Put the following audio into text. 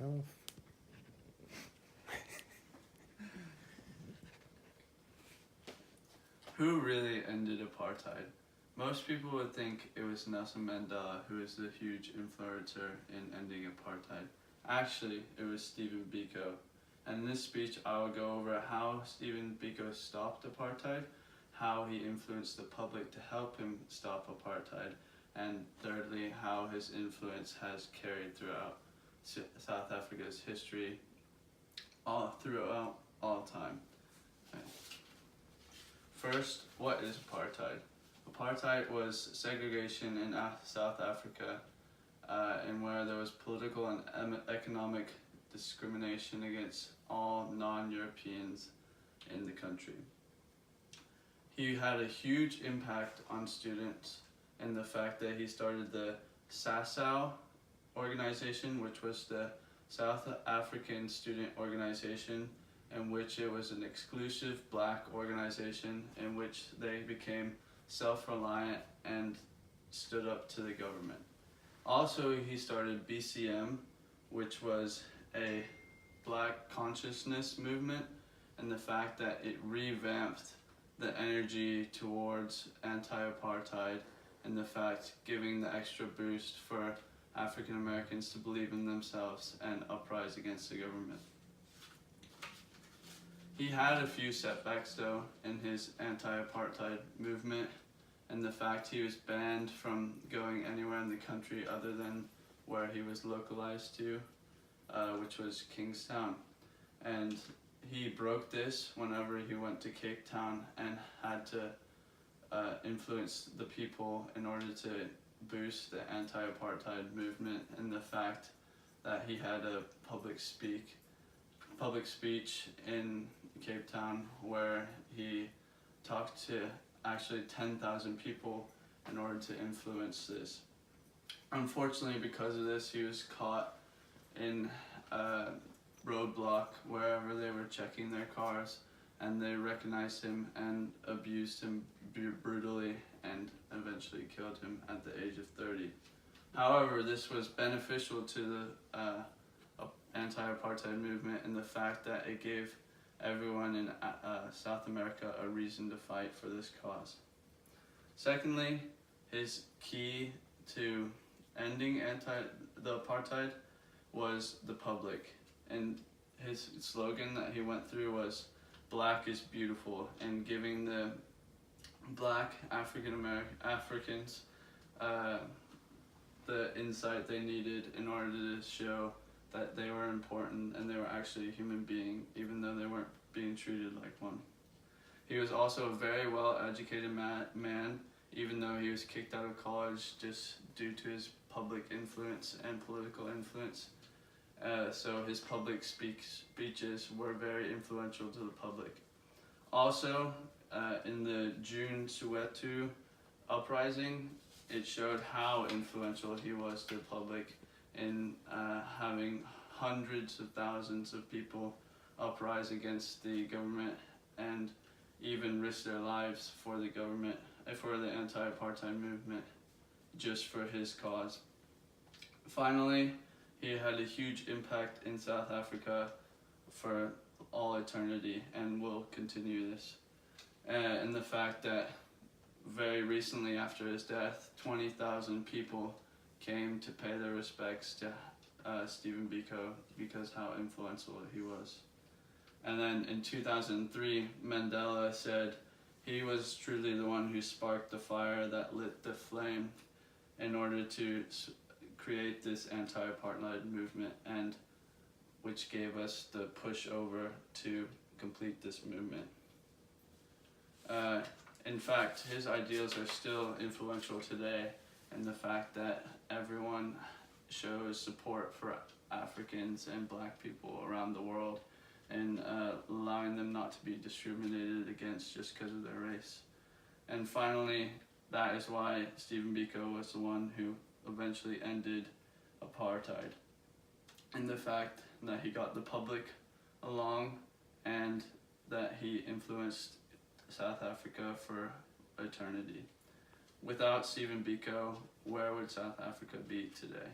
myself. Who really ended apartheid? Most people would think it was Nelson Mandela who was the huge influencer in ending apartheid. Actually, it was Stephen Biko. And in this speech, I will go over how Stephen Biko stopped apartheid, how he influenced the public to help him stop apartheid, and thirdly, how his influence has carried throughout South Africa's history, throughout all time. Okay. First, what is apartheid? Apartheid was segregation in South Africa, and where there was political and economic discrimination against all non-Europeans in the country. He had a huge impact on students in the fact that he started the SASAO organization, which was the South African Student Organization, in which it was an exclusive black organization in which they became self-reliant and stood up to the government. Also, he started BCM, which was a black consciousness movement, and the fact that it revamped the energy towards anti-apartheid, and the fact giving the extra boost for African Americans to believe in themselves and uprise against the government. He had a few setbacks though in his anti-apartheid movement, and the fact he was banned from going anywhere in the country other than where he was localized to, which was Kingstown. And he broke this whenever he went to Cape Town and had to influence the people in order to boost the anti-apartheid movement, and the fact that he had a public speech in Cape Town where he talked to actually 10,000 people in order to influence this. Unfortunately, because of this, he was caught in a roadblock wherever they were checking their cars, and they recognized him and abused him brutally and eventually killed him at the age of 30. However, this was beneficial to the anti-apartheid movement in the fact that it gave everyone in South America a reason to fight for this cause. Secondly, his key to ending the apartheid was the public, and his slogan that he went through was "Black is beautiful," and giving the black Africans the insight they needed in order to show that they were important and they were actually a human being, even though they weren't being treated like one. He was also a very well educated man, even though he was kicked out of college just due to his public influence and political influence. So his public speeches were very influential to the public. Also, in the June Soweto uprising, it showed how influential he was to the public in having hundreds of thousands of people uprise against the government and even risk their lives for the government, for the anti-apartheid movement, just for his cause. Finally, he had a huge impact in South Africa for all eternity and will continue this. And the fact that very recently after his death, 20,000 people came to pay their respects to Stephen Biko because how influential he was. And then in 2003, Mandela said he was truly the one who sparked the fire that lit the flame in order to create this anti-apartheid movement, and which gave us the push over to complete this movement. In fact, his ideals are still influential today, and the fact that everyone shows support for Africans and black people around the world, and allowing them not to be discriminated against just because of their race. And finally, that is why Stephen Biko was the one who eventually ended apartheid, and the fact that he got the public along and that he influenced South Africa for eternity. Without Stephen Biko, where would South Africa be today?